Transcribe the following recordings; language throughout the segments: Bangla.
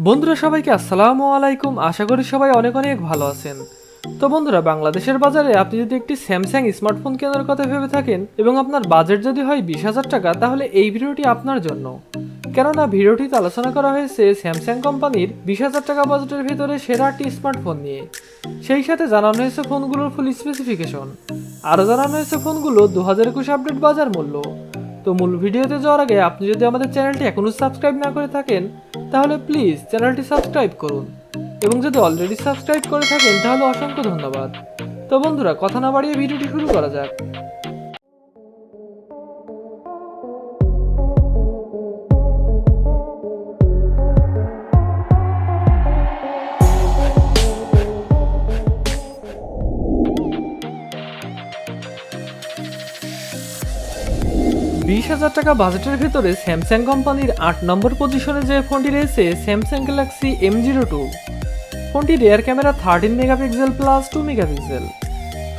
বন্ধুরা সবাইকে আসসালামু আলাইকুম। আশা করি সবাই অনেক অনেক ভালো আছেন। তো বন্ধুরা, বাংলাদেশের বাজারে আপনি যদি একটি স্যামসাং স্মার্টফোন কেনার কথা ভেবে থাকেন এবং আপনার বাজেট যদি হয় 20,000 টাকা, তাহলে এই ভিডিওটি আপনার জন্য। কেননা ভিডিওটিতে আলোচনা করা হয়েছে স্যামসাং কোম্পানির 20,000 টাকা বাজেটের ভিতরে সেরা একটি স্মার্টফোন নিয়ে। সেই সাথে জানানো হয়েছে ফোনগুলোর ফুল স্পেসিফিকেশন, আরও জানানো হয়েছে ফোনগুলো 2021 আপডেট বাজার মূল্য। তো মূল ভিডিওতে যাওয়ার আগে আপনি যদি আমাদের চ্যানেলটি এখনও সাবস্ক্রাইব না করে থাকেন, তাহলে প্লিজ চ্যানেলটি সাবস্ক্রাইব করুন, এবং যদি অলরেডি সাবস্ক্রাইব করে থাকেন তাহলে অসংখ্য ধন্যবাদ। তো বন্ধুরা, কথা না বাড়িয়ে ভিডিওটি শুরু করা যাক। বিশ হাজার টাকা বাজেটের ভেতরে স্যামসাং কোম্পানির 8 নম্বর পজিশনে যে ফোনটি রয়েছে স্যামসাং গ্যালাক্সি M02। ফোনটি rear camera 13 megapixel plus 2 megapixel,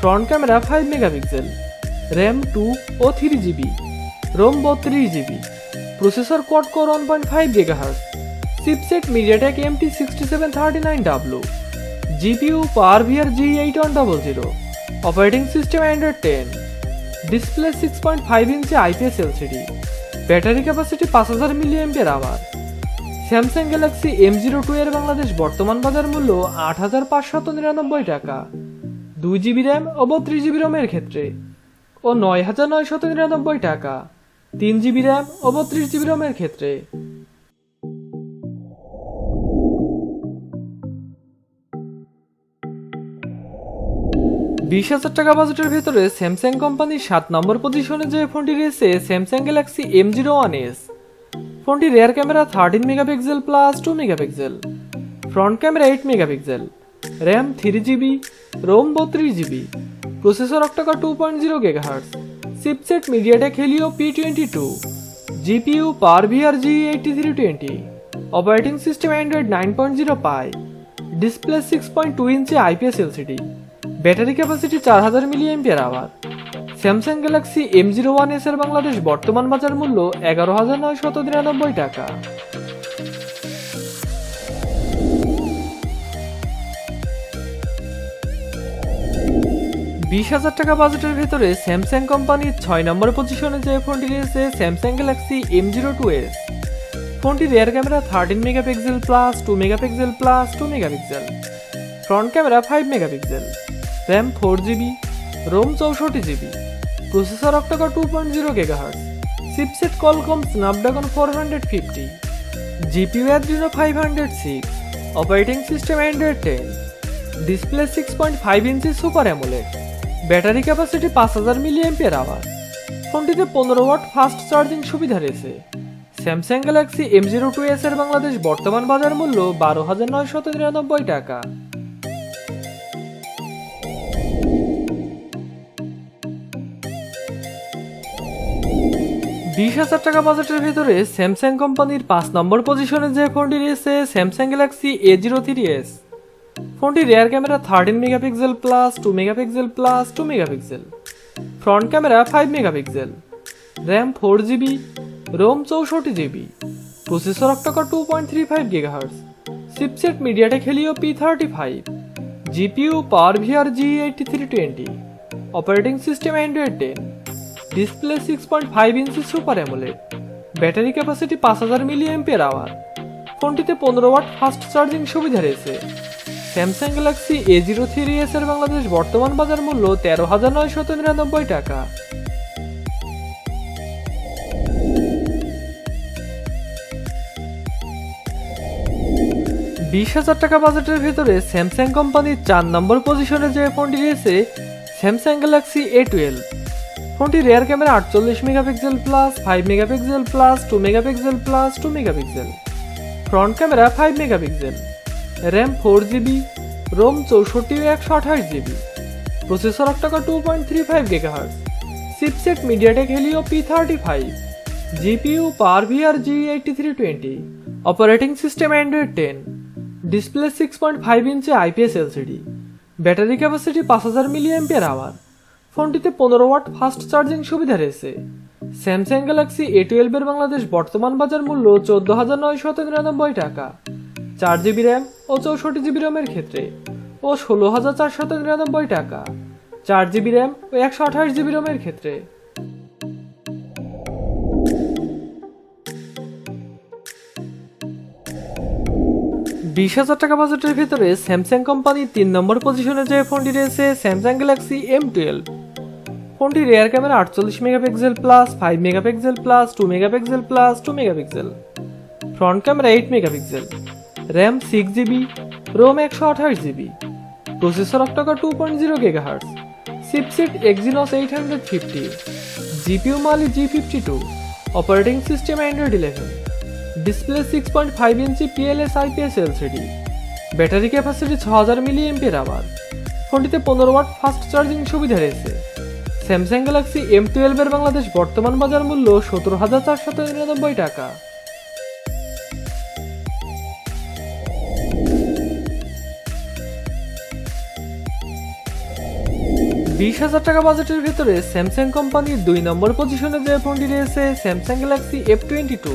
front camera 5 megapixel, RAM 2 ও 3GB, ROM 32GB, processor quad core 1.5 GHz, chipset MediaTek MT6739W, GPU power G8100, operating system Android 10, display 6.5 inch IPS LCD, battery capacity 5000 mAh। Samsung Galaxy M02 এর বাংলাদেশ বর্তমান বাজার মূল্য 8,599 টাকা, 2GB র্যাম ও 32GB রোমের ক্ষেত্রে, ও 9,999 টাকা, 3GB র্যাম ও 32GB রোমের ক্ষেত্রে। 20,000 টাকা বাজেটের ভেতরে স্যামসাং কোম্পানির 7 নম্বর পজিশনে যে ফোনটি রয়েছে স্যামসাং গ্যালাক্সি M01s। ফোনটি rear camera 13 megapixel plus 2 megapixel, front camera 8 megapixel, RAM 3GB, ROM 32GB, processor octa-core 2.0 GHz, chipset MediaTek Helio P22, GPU power G8320, operating system Android 9.0 Pie, display 6.2 inch IPS LCD, battery capacity 4000 mAh। Samsung Galaxy M01s এর বাংলাদেশ বর্তমান বাজার মূল্য 11,999 টাকা। বিশ হাজার টাকা বাজেটের ভেতরে স্যামসাং কোম্পানির 6 নম্বর পজিশনে যে ফোনটি রয়েছে স্যামসাং গ্যালাক্সি M02s। ফোনটি rear camera 13 megapixel plus 2 megapixel plus 2 megapixel, front camera 5 megapixel, RAM 4GB, ROM 64GB, processor octa-core 2.0 GHz, chipset Qualcomm Snapdragon 450, GPU Adreno 506, operating system Android 10, display 6.5 inch super AMOLED, battery capacity 5000 mAh। ফোনটিতে 15 ওয়াট ফাস্ট চার্জিং সুবিধা রয়েছে। স্যামসাং গ্যালাক্সি M02s এর বাংলাদেশ বর্তমান বাজার মূল্য 12,999 টাকা। 20,000 টাকা বাজেটের ভিতরে স্যামসাং কোম্পানির 5 নম্বর পজিশনে যে ফোনটি রয়েছে স্যামসাং গ্যালাক্সি A03s। ফোনটি rear camera 13 megapixel plus 2 megapixel plus 2 megapixel, front camera 5 megapixel, RAM 4GB, ROM 64GB, processor octa core 2.35 GHz, chipset MediaTek Helio P35, GPU power G8320, operating system Android 10, display 6.5 inch super AMOLED, battery capacity 5000 mAh। ফোনটিতে 15 ওয়াট ফাস্ট চার্জিং সুবিধা রয়েছে। স্যামসাং গ্যালাক্সি A03s এর বাংলাদেশ বর্তমান বাজার মূল্য 13,999 টাকা। 20,000 টাকা বাজেটের ভিতরে স্যামসাং কোম্পানির 4 নম্বর পজিশনে যে ফোনটি রয়েছে স্যামসাং গ্যালাক্সি A12। ফোনটি rear camera 48 megapixel plus 5 megapixel plus 2 megapixel plus 2 megapixel, front camera 5 megapixel, RAM 4GB, ROM 64 ও 128GB, processor octa core 2.35 GHz, chipset MediaTek Helio P35, GPU power G8320, operating system Android 10, display 6.5 inch IPS LCD, battery capacity 5000 mAh। ফোনটিতে 15 ওয়াট ফাস্ট চার্জিং সুবিধা রয়েছে। স্যামসাং গ্যালাক্সি A12 এর বাংলাদেশ বর্তমান বাজার মূল্য 14,999 টাকা। 4GB র্যাম ও 64GB রোমের ক্ষেত্রে ও 16,499 টাকা, 4GB র্যাম ও 128GB রোমের ক্ষেত্রে। ৳20,000 বাজেটের ভিতরে স্যামসাং কোম্পানি 3 নম্বর পজিশনে যে ফোনটি রয়েছে স্যামসাং গ্যালাক্সি M12। ফোনটি rear camera 48 megapixel plus 5 megapixel plus 2 megapixel plus 2 megapixel, front camera 8 megapixel, RAM 6GB, ROM 128GB, processor octa-core 2.0 GHz, chipset Exynos 850, GPU Mali G52, operating system Android 11, display 6.5 inch PLS IPS LCD, battery capacity 6000 mAh। ফোনটিতে 15 ওয়াট ফাস্ট চার্জিং সুবিধা রয়েছে। স্যামসাং গ্যালাক্সি M12 এর বাংলাদেশ বর্তমান বাজার মূল্য 17,499 টাকা। ৳20,000 বাজেটের ভিতরে স্যামসাং কোম্পানির 2 নম্বর পজিশনে যে ফোনটি রয়েছে স্যামসাং গ্যালাক্সি F22।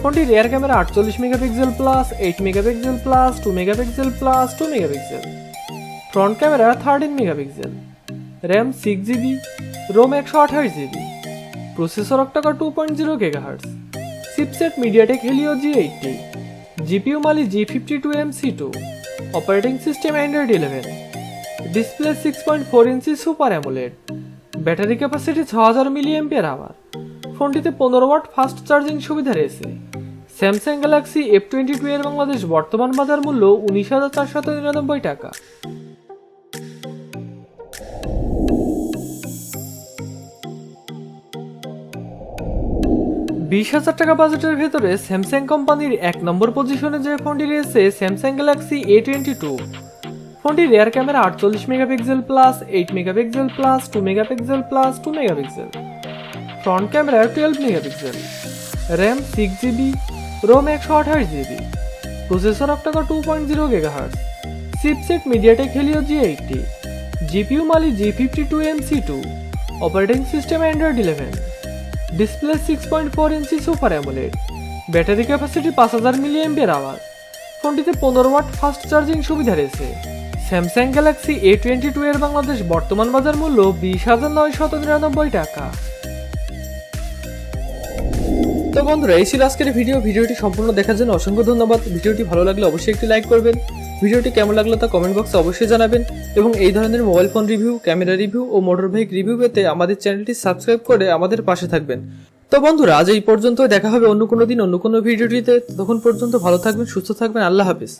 ফোনটি rear camera 48 megapixel plus 8 megapixel plus 2 megapixel plus 2 megapixel, front camera 13 megapixel, RAM 6GB, ROM 128GB, processor octa-core 2.0 GHz, chipset MediaTek Helio G80, GPU Mali G52MC2, operating system Android 11, display 6.4 inch super AMOLED, battery capacity 6000 mAh। ফোনটিতে 15 ওয়াট ফাস্ট চার্জিং সুবিধা রয়েছে। স্যামসাং গ্যালাক্সি F22 এর বাংলাদেশ বর্তমান বাজার মূল্য 19,499 টাকা। ৳20,000 বাজেটের ভেতরে স্যামসাং কোম্পানির 1 নম্বর পজিশনে যে ফোনটি রয়েছে স্যামসাং গ্যালাক্সি A22। ফোনটি rear camera 48 megapixel plus 8 megapixel plus 2 megapixel plus 2 megapixel, front camera 12 megapixel, RAM 6GB, ROM 128GB, processor octa-core 2.0 GHz, chipset MediaTek Helio G80, GPU Mali G52MC2, operating system Android 11, display 6.4 inch super AMOLED, battery capacity 5000 mAh। ফোনটিতে 15 ওয়াট ফাস্ট চার্জিং সুবিধা রয়েছে। স্যামসাং গ্যালাক্সি A22 এর বাংলাদেশ বর্তমান বাজার মূল্য 20,999 টাকা। তো বন্ধুরা, এই ছিল আজকের ভিডিওটি সম্পূর্ণ দেখার জন্য অসংখ্য ধন্যবাদ। ভিডিওটি ভালো লাগলে অবশ্যই একটি লাইক করবেন। ভিডিওটি কেমন লাগলো তা কমেন্ট বক্সে অবশ্যই জানাবেন এবং এই ধরনের mobile phone review, camera review ও মোটর বাইক রিভিউ পেতে আমাদের চ্যানেলটি সাবস্ক্রাইব করে আমাদের পাশে থাকবেন। তো বন্ধুরা, আজ এই পর্যন্ত, দেখা হবে অন্য কোনো দিন অন্য কোনো ভিডিওটিতে। তখন পর্যন্ত ভালো থাকবেন, সুস্থ থাকবেন। আল্লাহ হাফেজ।